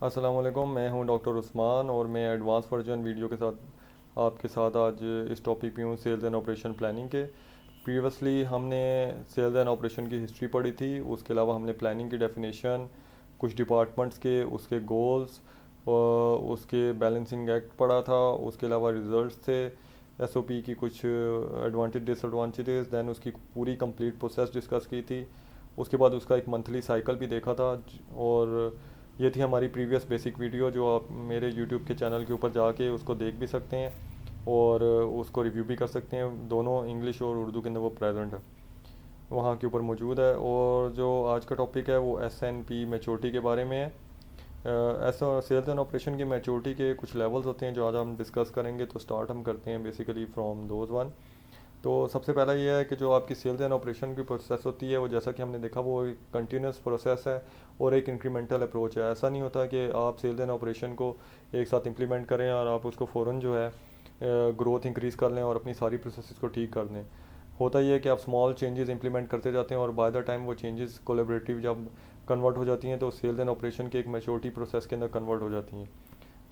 अस्सलाम वालेकुम, मैं हूं डॉक्टर उस्मान और मैं एडवांस वर्जन वीडियो के साथ आपके साथ आज इस टॉपिक पे हूं सेल्स एंड ऑपरेशन प्लानिंग के। प्रीवियसली हमने सेल्स एंड ऑपरेशन की हिस्ट्री पढ़ी थी, उसके अलावा हमने प्लानिंग की डेफिनेशन, कुछ डिपार्टमेंट्स के उसके गोल्स और उसके बैलेंसिंग एक्ट पढ़ा था। उसके अलावा रिजल्ट्स थे, एसओपी की कुछ एडवांटेज डिसएडवांटेजेस, दैन उसकी पूरी कंप्लीट प्रोसेस डिस्कस की थी। उसके बाद उसका एक मंथली साइकिल भी देखा था। और ये थी हमारी प्रीवियस बेसिक वीडियो जो आप मेरे यूट्यूब के चैनल के ऊपर जाके उसको देख भी सकते हैं और उसको रिव्यू भी कर सकते हैं। दोनों इंग्लिश और उर्दू के अंदर वो प्रेजेंट है, वहाँ के ऊपर मौजूद है। और जो आज का टॉपिक है वो एसएनपी मैच्योरिटी के बारे में है। ऐसा सेल्स एंड ऑपरेशन की मैच्योरिटी के कुछ लेवल्स होते हैं जो आज हम डिस्कस करेंगे। तो स्टार्ट हम करते हैं बेसिकली फ्रॉम दोज वन। तो सबसे पहला ये है कि जो आपकी सेल्स एंड ऑपरेशन की प्रोसेस होती है वो, जैसा कि हमने देखा, वो एक कंटिन्यूस प्रोसेस है और एक इंक्रीमेंटल अप्रोच है। ऐसा नहीं होता कि आप सेल्स एंड ऑपरेशन को एक साथ इंप्लीमेंट करें और आप उसको फ़ौरन जो है ग्रोथ इंक्रीज़ कर लें और अपनी सारी प्रोसेस को ठीक कर लें। होता ही है कि आप स्मॉल चेंजेस इंप्लीमेंट करते जाते हैं और बाय द टाइम वो चेंजेस कोलेबरेटिव जब कन्वर्ट हो जाती हैं तो सेल्स एंड ऑपरेशन के एक मैच्योरिटी प्रोसेस के अंदर कन्वर्ट हो जाती हैं।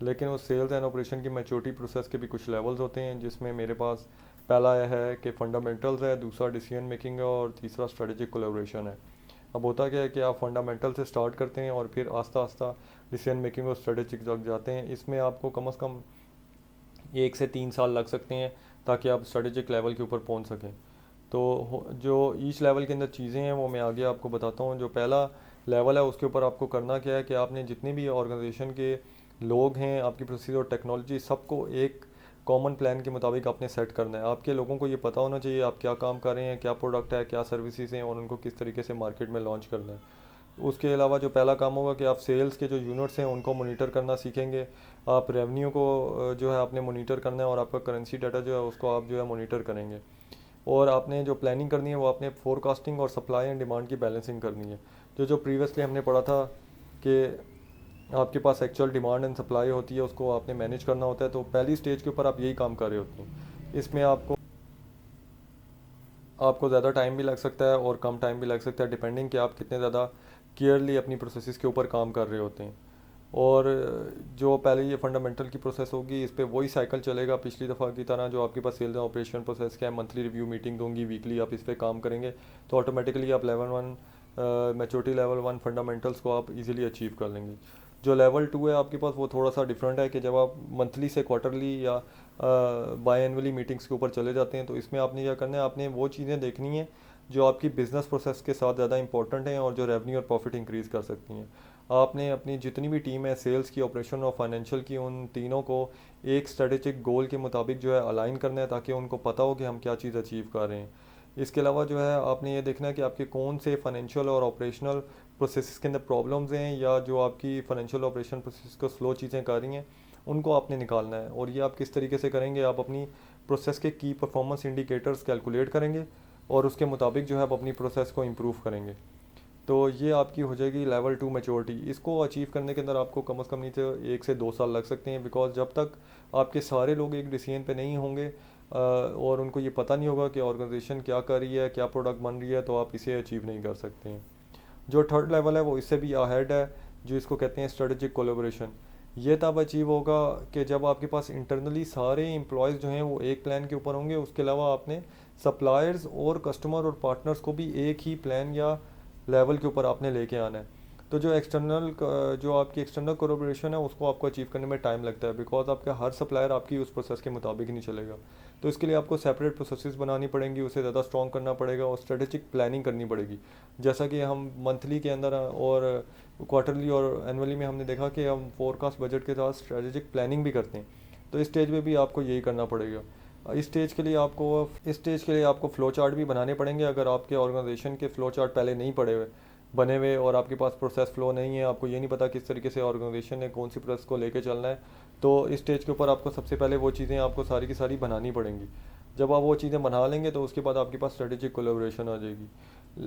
लेकिन उस सेल्स एंड ऑपरेशन की मैच्योरिटी प्रोसेस के भी कुछ लेवल्स होते हैं, जिसमें मेरे पास पहला है कि फंडामेंटल्स है, दूसरा डिसीजन मेकिंग है और तीसरा स्ट्रेटेजिक कोलैबोरेशन है। अब होता क्या है कि आप फंडामेंटल से स्टार्ट करते हैं और फिर आस्ता आस्ता डिसीजन मेकिंग और स्ट्रेटेजिक तक जाते हैं। इसमें आपको कम से कम 1 से 3 साल लग सकते हैं ताकि आप स्ट्रेटेजिक लेवल के ऊपर पहुंच सकें। तो जो ईच लेवल के अंदर चीज़ें हैं वो मैं आगे आपको बताता हूँ। जो पहला लेवल है उसके ऊपर आपको करना क्या है कि आपने जितने भी ऑर्गेनाइजेशन के लोग हैं, आपकी प्रोसीजर और टेक्नोलॉजी, सबको एक कॉमन प्लान के मुताबिक आपने सेट करना है। आपके लोगों को ये पता होना चाहिए आप क्या काम कर रहे हैं, क्या प्रोडक्ट है, क्या सर्विसेज हैं और उनको किस तरीके से मार्केट में लॉन्च करना है। उसके अलावा जो पहला काम होगा कि आप सेल्स के जो यूनिट्स हैं उनको मोनीटर करना सीखेंगे। आप रेवेन्यू को जो है आपने मोनीटर करना है और आपका करेंसी डाटा जो है उसको आप जो है मोनीटर करेंगे। और आपने जो प्लानिंग करनी है वो आपने फोरकास्टिंग और सप्लाई एंड डिमांड की बैलेंसिंग करनी है। जो प्रीवियसली हमने पढ़ा था कि आपके पास एक्चुअल डिमांड एंड सप्लाई होती है, उसको आपने मैनेज करना होता है। तो पहली स्टेज के ऊपर आप यही काम कर रहे होते हैं। इसमें आपको आपको ज़्यादा टाइम भी लग सकता है और कम टाइम भी लग सकता है, डिपेंडिंग कि आप कितने ज़्यादा केयरली अपनी प्रोसेसेस के ऊपर काम कर रहे होते हैं। और जो पहले ये फंडामेंटल की प्रोसेस होगी, इस पर वही साइकिल चलेगा पिछली दफ़ा की तरह। जो आपके पास सेल्स ऑपरेशन प्रोसेस क्या है, मंथली रिव्यू मीटिंग दूंगी, वीकली आप इस पर काम करेंगे तो ऑटोमेटिकली आप level one maturity level one fundamentals को आप इजीली अचीव कर लेंगे। जो लेवल टू है आपके पास वो थोड़ा सा डिफरेंट है कि जब आप मंथली से क्वार्टरली या बाई एनुअली मीटिंग्स के ऊपर चले जाते हैं तो इसमें आपने क्या करना है, आपने वो चीज़ें देखनी है जो आपकी बिज़नेस प्रोसेस के साथ ज़्यादा इंपॉर्टेंट हैं और जो रेवेन्यू और प्रॉफिट इंक्रीज़ कर सकती हैं। आपने अपनी जितनी भी टीम है, सेल्स की, ऑपरेशन और फाइनेंशियल की, उन तीनों को एक स्ट्रेटेजिक गोल के मुताबिक जो है अलाइन करना है ताकि उनको पता हो कि हम क्या चीज़ अचीव कर रहे हैं। इसके अलावा जो है आपने ये देखना है कि आपके कौन से फाइनेंशियल और ऑपरेशनल प्रोसेस के अंदर प्रॉब्लम्स हैं या जो आपकी फाइनेंशियल ऑपरेशन प्रोसेस को स्लो चीज़ें कर रही हैं, उनको आपने निकालना है। और ये आप किस तरीके से करेंगे, आप अपनी प्रोसेस के की परफॉर्मेंस इंडिकेटर्स कैलकुलेट करेंगे और उसके मुताबिक जो है आप अपनी प्रोसेस को इम्प्रूव करेंगे। तो ये आपकी हो जाएगी लेवल टू मैच्योरिटी। इसको अचीव करने के अंदर आपको कम से कम नहीं तो 1 से 2 साल लग सकते हैं, बिकॉज जब तक आपके सारे लोग एक डिसीजन पे नहीं होंगे और उनको ये पता नहीं होगा कि ऑर्गेनाइजेशन क्या कर रही है, क्या प्रोडक्ट बन रही है, तो आप इसे अचीव नहीं कर सकते हैं। जो थर्ड लेवल है वो इससे भी अहेड है, जो इसको कहते हैं स्ट्रेटेजिक कोलेबोरेशन। ये तब अचीव होगा कि जब आपके पास इंटरनली सारे एम्प्लॉयज़ जो हैं वो एक प्लान के ऊपर होंगे। उसके अलावा आपने सप्लायर्स और कस्टमर और पार्टनर्स को भी एक ही प्लान या लेवल के ऊपर आपने लेके आना है। तो जो आपकी एक्सटर्नल कोलैबोरेशन है उसको आपको अचीव करने में टाइम लगता है, बिकॉज आपका हर सप्लायर आपकी उस प्रोसेस के मुताबिक नहीं चलेगा। तो इसके लिए आपको सेपरेट प्रोसेसेस बनानी पड़ेंगी, उसे ज़्यादा स्ट्रॉन्ग करना पड़ेगा और स्ट्रेटेजिक प्लानिंग करनी पड़ेगी। जैसा कि हम मंथली के अंदर और क्वार्टरली और एनुअली में हमने देखा कि हम फोरकास्ट बजट के साथ स्ट्रेटेजिक प्लानिंग भी करते हैं। तो इस स्टेज में भी आपको यही करना पड़ेगा। इस स्टेज के लिए आपको फ़्लो चार्ट भी बनाने पड़ेंगे। अगर आपके ऑर्गेनाइजेशन के फ़्लो चार्ट पहले नहीं बने हुए और आपके पास प्रोसेस फ़्लो नहीं है, आपको ये नहीं पता किस तरीके से ऑर्गेनाइजेशन ने कौन सी प्रोसेस को लेके चलना है, तो इस स्टेज के ऊपर आपको सबसे पहले वो चीज़ें आपको सारी की सारी बनानी पड़ेंगी। जब आप वो चीज़ें बना लेंगे तो उसके बाद आपके पास स्ट्रेटेजिक कोलैबोरेशन आ जाएगी।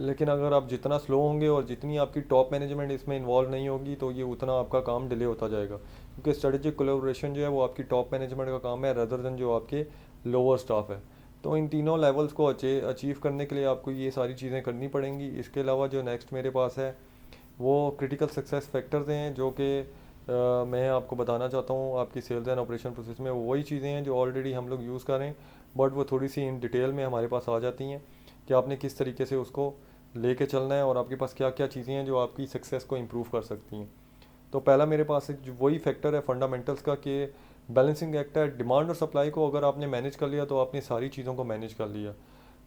लेकिन अगर आप जितना स्लो होंगे और जितनी आपकी टॉप मैनेजमेंट इसमें इन्वॉल्व नहीं होगी तो ये उतना आपका काम डिले होता जाएगा, क्योंकि स्ट्रेटेजिक कोलैबोरेशन जो है वो आपकी टॉप मैनेजमेंट का काम है रदर देन जो आपके लोअर स्टाफ है। तो इन तीनों लेवल्स को अचीव करने के लिए आपको ये सारी चीज़ें करनी पड़ेंगी। इसके अलावा जो नेक्स्ट मेरे पास है वो क्रिटिकल सक्सेस फैक्टर्स हैं, जो कि मैं आपको बताना चाहता हूँ आपकी सेल्स एंड ऑपरेशन प्रोसेस में वही चीज़ें हैं जो ऑलरेडी हम लोग यूज़ करें, बट वो थोड़ी सी इन डिटेल में हमारे पास आ जाती हैं कि आपने किस तरीके से उसको लेके चलना है और आपके पास क्या क्या चीज़ें हैं जो आपकी सक्सेस को इम्प्रूव कर सकती हैं। तो पहला मेरे पास एक वही फैक्टर है फंडामेंटल्स का कि बैलेंसिंग एक्ट है। डिमांड और सप्लाई को अगर आपने मैनेज कर लिया तो आपने सारी चीज़ों को मैनेज कर लिया।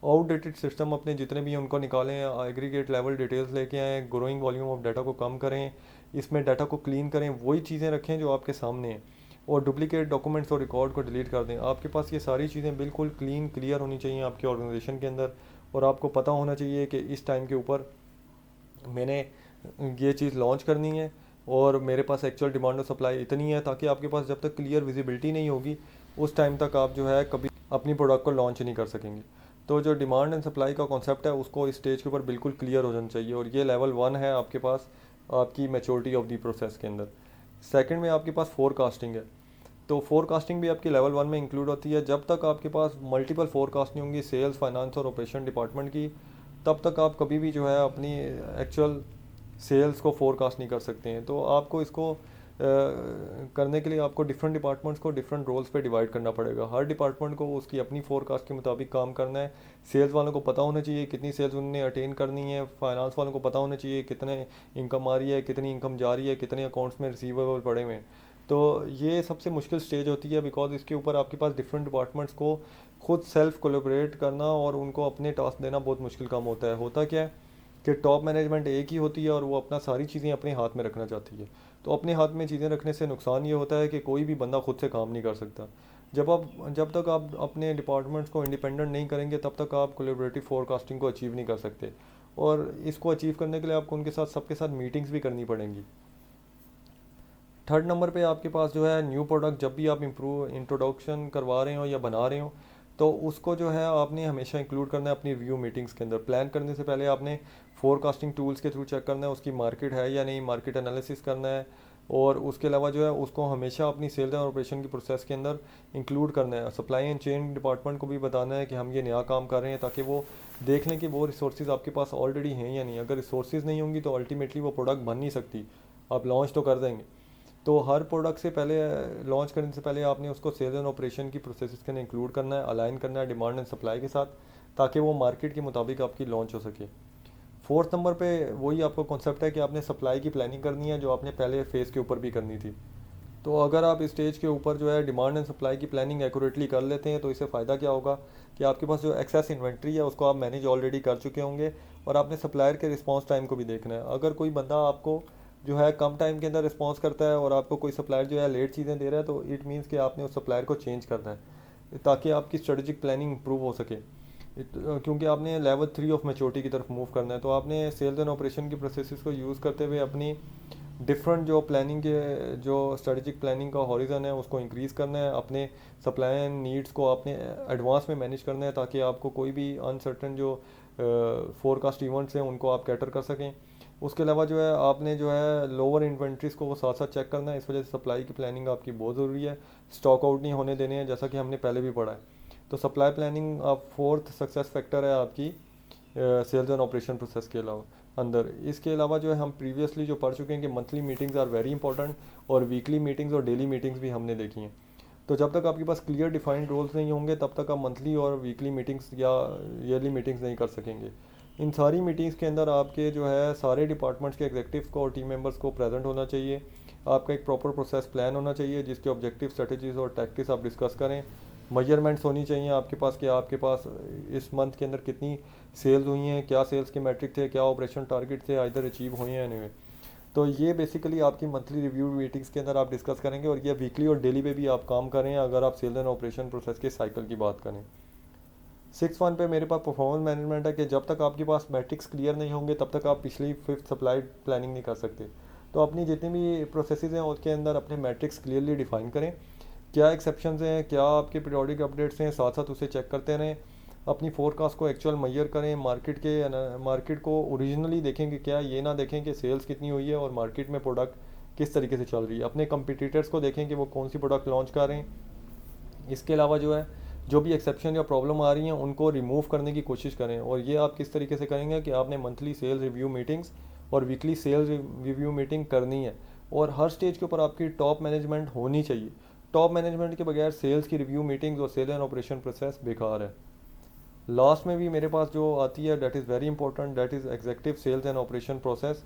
आउटडेटेड सिस्टम अपने जितने भी हैं उनको निकालें, एग्रीगेट लेवल डिटेल्स लेके आएँ, ग्रोइंग वॉल्यूम ऑफ डाटा को कम करें, इसमें डाटा को क्लीन करें, वही चीज़ें रखें जो आपके सामने हैं, और डुप्लीकेट डॉक्यूमेंट्स और रिकॉर्ड को डिलीट कर दें। आपके पास ये सारी चीज़ें बिल्कुल क्लीन क्लियर होनी चाहिए आपकी ऑर्गेनाइजेशन के अंदर, और आपको पता होना चाहिए कि इस टाइम के ऊपर मैंने ये चीज़ लॉन्च करनी है और मेरे पास एक्चुअल डिमांड और सप्लाई इतनी है, ताकि आपके पास जब तक क्लियर विजिबिलिटी नहीं होगी उस टाइम तक आप जो है कभी अपनी प्रोडक्ट को लॉन्च नहीं कर सकेंगे। तो जो डिमांड एंड सप्लाई का कॉन्सेप्ट है उसको इस स्टेज के ऊपर बिल्कुल क्लियर हो जाना चाहिए, और ये लेवल 1 है आपके पास आपकी मैच्योरिटी ऑफ दी प्रोसेस के अंदर। सेकंड में आपके पास फोरकास्टिंग है। तो फोरकास्टिंग भी आपकी लेवल 1 में इंक्लूड होती है। जब तक आपके पास मल्टीपल फोरकास्ट नहीं होंगी सेल्स, फाइनेंस और ऑपरेशन डिपार्टमेंट की, तब तक आप कभी भी जो है अपनी एक्चुअल सेल्स को फोरकास्ट नहीं कर सकते हैं। तो आपको इसको करने के लिए आपको डिफरेंट डिपार्टमेंट्स को डिफरेंट रोल्स पे डिवाइड करना पड़ेगा। हर डिपार्टमेंट को उसकी अपनी फोरकास्ट के मुताबिक काम करना है। सेल्स वालों को पता होना चाहिए कितनी सेल्स उन्होंने अटेन करनी है, फाइनेंस वालों को पता होना चाहिए कितने इनकम आ रही है, कितनी इनकम जा रही है, कितने अकाउंट्स में रिसीवेबल पड़े हुए हैं। तो ये सबसे मुश्किल स्टेज होती है, बिकॉज इसके ऊपर आपके पास डिफरेंट डिपार्टमेंट्स को खुद सेल्फ कोलेबरेट करना और उनको अपने टास्क देना बहुत मुश्किल काम होता है। होता क्या है कि टॉप मैनेजमेंट एक ही होती है और वो अपना सारी चीज़ें अपने हाथ में रखना चाहती है। तो अपने हाथ में चीज़ें रखने से नुकसान ये होता है कि कोई भी बंदा खुद से काम नहीं कर सकता। जब तक आप अपने डिपार्टमेंट्स को इंडिपेंडेंट नहीं करेंगे तब तक आप कोलेबरेटिव फोरकास्टिंग को अचीव नहीं कर सकते, और इसको अचीव करने के लिए आपको उनके साथ सबके साथ मीटिंग्स भी करनी पड़ेंगी। थर्ड नंबर पे आपके पास जो है न्यू प्रोडक्ट जब भी आप इंट्रोडक्शन करवा रहे हो या बना रहे हो, तो उसको जो है आपने हमेशा इंक्लूड करना है अपनी रिव्यू मीटिंग्स के अंदर। प्लान करने से पहले आपने फोरकास्टिंग टूल्स के थ्रू चेक करना है उसकी मार्केट है या नहीं, मार्केट एनालिसिस करना है, और उसके अलावा जो है उसको हमेशा अपनी सेल्स एंड ऑपरेशन की प्रोसेस के अंदर इंक्लूड करना है। सप्लाई एंड चेन डिपार्टमेंट को भी बताना है कि हम ये नया काम कर रहे हैं, ताकि वो देख लें कि वो रिसोर्सेज आपके पास ऑलरेडी हैं या नहीं। अगर रिसोर्सेज नहीं होंगी तो अल्टीमेटली वो प्रोडक्ट बन नहीं सकती। आप लॉन्च तो कर देंगे, तो हर प्रोडक्ट से पहले लॉन्च करने से पहले आपने उसको सेल्स एंड ऑपरेशन की प्रोसेस के अंदर इंक्लूड करना है, अलाइन करना है डिमांड एंड सप्लाई के साथ, ताकि वो मार्केट के मुताबिक आपकी लॉन्च हो सके। फोर्थ नंबर पे वही आपका कॉन्सेप्ट है कि आपने सप्लाई की प्लानिंग करनी है, जो आपने पहले फेज़ के ऊपर भी करनी थी। तो अगर आप इस स्टेज के ऊपर जो है डिमांड एंड सप्लाई की प्लानिंग एक्यूरेटली कर लेते हैं तो इससे फ़ायदा क्या होगा कि आपके पास जो एक्सेस इन्वेंट्री है उसको आप मैनेज ऑलरेडी कर चुके होंगे, और आपने सप्लायर के रिस्पांस टाइम को भी देखना है। अगर कोई बंदा आपको जो है कम टाइम के अंदर रिस्पांस करता है और आपको कोई सप्लायर जो है लेट चीज़ें दे रहा है, तो इट मीन्स कि आपने उस सप्लायर को चेंज करना है, ताकि आपकी स्ट्रेटजिक प्लानिंग इंप्रूव हो सके। क्योंकि आपने लेवल 3 ऑफ मैच्योरिटी की तरफ मूव करना है, तो आपने सेल्स एंड ऑपरेशन की प्रोसेसेस को यूज़ करते हुए अपनी डिफरेंट जो प्लानिंग के जो स्ट्रेटजिक प्लानिंग का हॉरिजन है उसको इंक्रीज़ करना है। अपने सप्लाई एंड नीड्स को आपने एडवांस में मैनेज करना है, ताकि आपको कोई भी अनसर्टन जो फोरकास्ट इवेंट्स हैं उनको आप कैटर कर सकें। उसके अलावा जो है आपने जो है लोअर इन्वेंट्रीज को वो साथ साथ चेक करना है। इस वजह से सप्लाई की प्लानिंग आपकी बहुत ज़रूरी है। स्टॉक आउट नहीं होने देने हैं, जैसा कि हमने पहले भी पढ़ा है। तो सप्लाई प्लानिंग आप फोर्थ सक्सेस फैक्टर है आपकी सेल्स एंड ऑपरेशन प्रोसेस के अलावा अंदर। इसके अलावा जो है हम प्रीवियसली जो पढ़ चुके हैं कि monthly meetings are very important, और वीकली मीटिंग्स और डेली मीटिंग्स भी हमने देखी हैं। तो जब तक आपके पास क्लियर डिफाइंड रोल्स नहीं होंगे तब तक आप मंथली और वीकली मीटिंग्स या ईयरली मीटिंग्स नहीं कर सकेंगे। इन सारी मीटिंग्स के अंदर आपके जो है सारे डिपार्टमेंट्स के एग्जीक्यूटिव को और टीम मेंबर्स को प्रेजेंट होना चाहिए। आपका एक प्रॉपर प्रोसेस प्लान होना चाहिए जिसके ऑब्जेक्टिव, स्ट्रेटजीज और टैक्टिक्स आप डिस्कस करें। मेजरमेंट्स होनी चाहिए आपके पास कि आपके पास इस मंथ के अंदर कितनी सेल्स हुई हैं, क्या सेल्स के मैट्रिक थे, क्या ऑपरेशन टारगेट थे, आइदर अचीव हुए हैं नहीं हुए। तो ये बेसिकली आपकी मंथली रिव्यू मीटिंग्स के अंदर आप डिस्कस करेंगे, और ये वीकली और डेली पे भी आप काम करें अगर आप सेल्स एंड ऑपरेशन प्रोसेस के साइकिल की बात करें। 6 1 पे मेरे पास परफॉर्मेंस मैनेजमेंट है कि जब तक आपके पास मैट्रिक्स क्लियर नहीं होंगे तब तक आप पिछली 5th सप्लाई प्लानिंग नहीं कर सकते। तो अपनी जितनी भी प्रोसेसेस हैं उसके अंदर अपने मैट्रिक्स क्लियरली डिफाइन करें, क्या एक्सेप्शंस हैं, क्या आपके पीरियोडिक अपडेट्स हैं, साथ साथ उसे चेक करते रहें। अपनी फोरकास्ट को एक्चुअल मैयर करें, मार्केट को ओरिजिनली देखें कि क्या, ये ना देखें कि सेल्स कितनी हुई है और मार्केट में प्रोडक्ट किस तरीके से चल रही है। अपने कंपटीटर्स को देखें कि वो कौन सी प्रोडक्ट लॉन्च कर रहे हैं। इसके अलावा जो है जो भी एक्सेप्शन या प्रॉब्लम आ रही हैं उनको रिमूव करने की कोशिश करें। और ये आप किस तरीके से करेंगे कि आपने मंथली सेल्स रिव्यू मीटिंग्स और वीकली सेल्स रिव्यू मीटिंग करनी है। और हर स्टेज के ऊपर आपकी टॉप मैनेजमेंट होनी चाहिए। टॉप मैनेजमेंट के बगैर सेल्स की रिव्यू मीटिंग्स और सेल एंड ऑपरेशन प्रोसेस बेकार है। लास्ट में भी मेरे पास जो आती है that is very important, that is executive sales and operation process.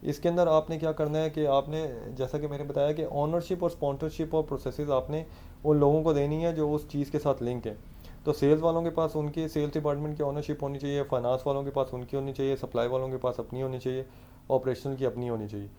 इसके अंदर आपने क्या करना है कि आपने, जैसा कि मैंने बताया कि ऑनरशिप और स्पॉन्सरशिप और प्रोसेसेस आपने उन लोगों को देनी है जो उस चीज़ के साथ लिंक है। तो सेल्स वालों के पास उनके सेल्स डिपार्टमेंट की ऑनरशिप होनी चाहिए, फाइनेंस वालों के पास उनकी होनी चाहिए, सप्लाई वालों के पास अपनी होनी चाहिए, ऑपरेशनल की अपनी होनी चाहिए।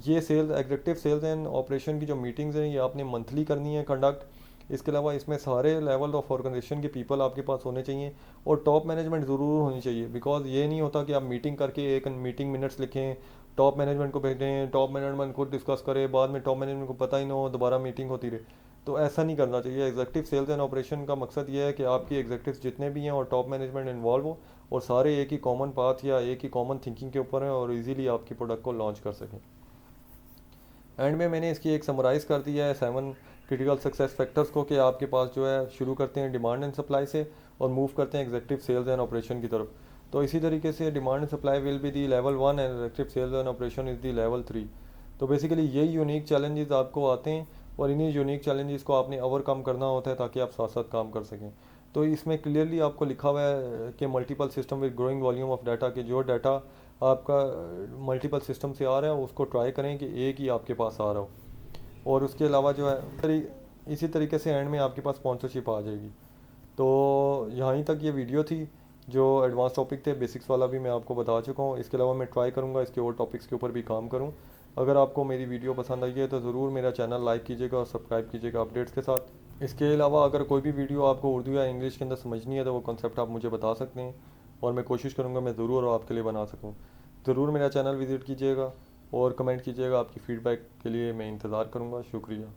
ये sales executive sales and operation की जो मीटिंग्स हैं ये आपने मंथली करनी है कंडक्ट। इसके अलावा इसमें सारे लेवल ऑफ ऑर्गेनाइजेशन के पीपल आपके पास होने चाहिए और टॉप मैनेजमेंट ज़रूर होनी चाहिए। बिकॉज ये नहीं होता कि आप मीटिंग करके एक मीटिंग मिनट्स लिखें, टॉप मैनेजमेंट को भेजें, टॉप मैनेजमेंट खुद डिस्कस करे, बाद में टॉप मैनेजमेंट को पता ही ना हो, दोबारा मीटिंग होती रहे। तो ऐसा नहीं करना चाहिए। एग्जीक्यूटिव सेल्स एंड ऑपरेशन का मकसद ये है कि आपकी एग्जीक्यूटिव्स जितने भी हैं और टॉप मैनेजमेंट इन्वॉल्व हो और सारे एक ही कॉमन पाथ या एक ही कॉमन थिंकिंग के ऊपर हैं और इजीली आपकी प्रोडक्ट को लॉन्च कर सकें। एंड में मैंने इसकी एक समराइज़ कर दिया है 7 क्रिटिकल सक्सेस फैक्टर्स को, कि आपके पास जो है शुरू करते हैं डिमांड एंड सप्लाई से और मूव करते हैं एग्जीक्यूटिव सेल्स एंड ऑपरेशन की तरफ। तो इसी तरीके से demand and supply will be the level 1 and executive sales and operation is the level 3। तो बेसिकली यही यूनिक चैलेंजेस आपको आते हैं और इन्हीं यूनिक चैलेंजेस को आपने ओवरकम करना होता है ताकि आप साथ साथ काम कर सकें। तो इसमें क्लियरली आपको लिखा हुआ है कि multiple system with growing volume of data, कि जो डाटा आपका मल्टीपल सिस्टम से आ रहा है उसको ट्राई करें कि एक ही आपके पास आ रहा हो। और उसके अलावा जो है इसी तरीके से एंड में आपके पास स्पॉन्सरशिप आ जाएगी। तो यहीं तक ये वीडियो थी। जो एडवांस टॉपिक थे बेसिक्स वाला भी मैं आपको बता चुका हूँ। इसके अलावा मैं ट्राई करूँगा इसके और टॉपिक्स के ऊपर भी काम करूँ। अगर आपको मेरी वीडियो पसंद आई है तो ज़रूर मेरा चैनल लाइक कीजिएगा और सब्सक्राइब कीजिएगा अपडेट्स के साथ। इसके अलावा अगर कोई भी वीडियो आपको उर्दू या इंग्लिश के अंदर समझनी है तो वो कॉन्सेप्ट आप मुझे बता सकते हैं और मैं कोशिश करूँगा मैं ज़रूर आपके लिए बना सकूँ। ज़रूर मेरा चैनल विज़िट कीजिएगा और कमेंट कीजिएगा। आपकी फ़ीडबैक के लिए मैं इंतज़ार करूँगा। शुक्रिया।